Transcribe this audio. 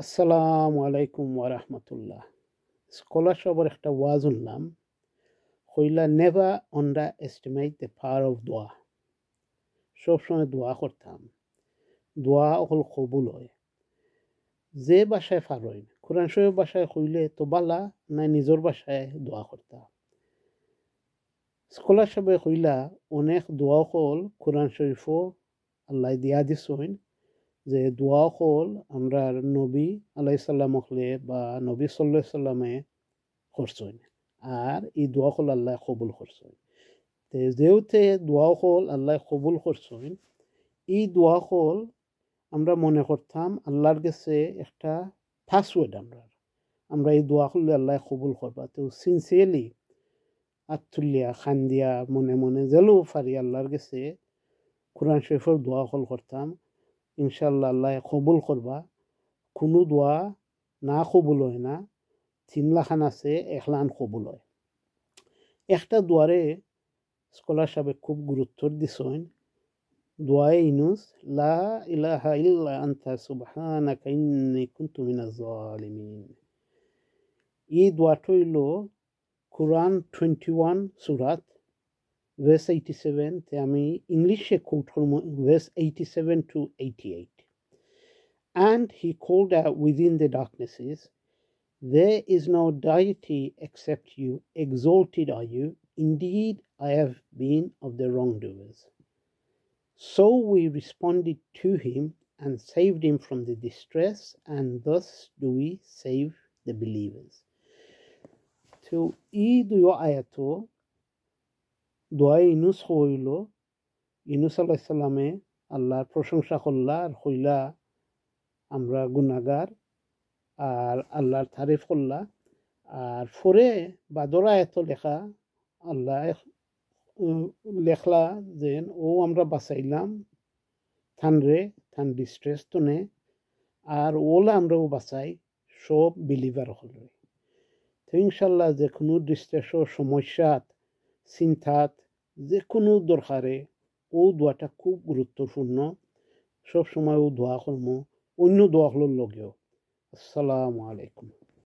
আসসালামু আলাইকুম ওয়া রাহমাতুল্লাহ। স্কলারশিপের একটা ওয়াজ শুনলাম, কইলা never under estimate the power of দোয়া। সবসময় দোয়া করতাম, দোয়া অকল কবুল হয়। যে ভাষায় পারইন, কোরআন শরীফ ভাষায় কইলে তো বালা, না নিজের ভাষায় দোয়া করতাম। স্কলারশিপে কইলা অনেক দোয়া কল কোরআন শরীফও আল্লাহ দিয়া দিছেন, যে দোয়া কল আমরা নবী আলাইহিস সালাম হলে বা নবী সাল্লাল্লাহু আলাইহি সাল্লামে করছেন, আর এই দোয়া কল আল্লাহ কবুল করছেন। যেহেতু দোয়া কল আল্লাহ কবুল করছেন, এই দোয়া কল আমরা মনে করতাম আল্লাহর কাছে একটা পাসওয়ার্ড। আমরা এই দোয়া করলে আল্লাহ কবুল করবা। তো সিনসিয়ারলি আত্মুলিয়া খান্দিয়া মনে মনে জেলো ফারি আল্লাহর কাছে কোরআন শরীফের দোয়া কল করতাম, ইনশাল্লাহ আল্লাহ কবুল করবা। কোনো দোয়া না কবুল হয় না, 3 লাখান আছে 1 লাখ কবুল হয়। একটা দোয়ারে স্কলার সাহেব খুব গুরুত্ব দিছেন, দোয়ায়ে ইউনুস, লা ইলাহা ইল্লা আনতা সুবহানাকা ইন্নী কুনতু মিনাজ জালিমিন। এই দোয়াটা হইল কোরআন 21 সূরাত verse 87 তে আমি ইংলিশে কোট করব, verse 87 to 88. And he called out within the darknesses, there is no deity except you, exalted are you, indeed I have been of the wrongdoers. So we responded to him and saved him from the distress, and thus do we save the believers. So এই দুই আয়াত দোয়া ইউনুস হইল, ইউনুস আলাইহিস সালামে আল্লাহর প্রশংসা করলা আর হইলা আমরা গুনাহগার, আর আল্লাহর তারিফ করলা। আর পরে বাদর আয়াত লেখা আল্লাহ লেখলা যে ও আমরা বাঁচাইলাম থানরে, থান ডিস্ট্রেস তো নে, আর ওলা আমরাও বাঁচাই সব বিলিভার হলে। তো ইনশাল্লাহ যে কোনো ডিস্ট্রেসর সমস্যাত চিন্তাত যে কোনো দরকারে ও দোয়াটা খুব গুরুত্বপূর্ণ। সব সময় ও দোয়া করবো, অন্য দোয়া হলোর লগেও। আসসালামু আলাইকুম।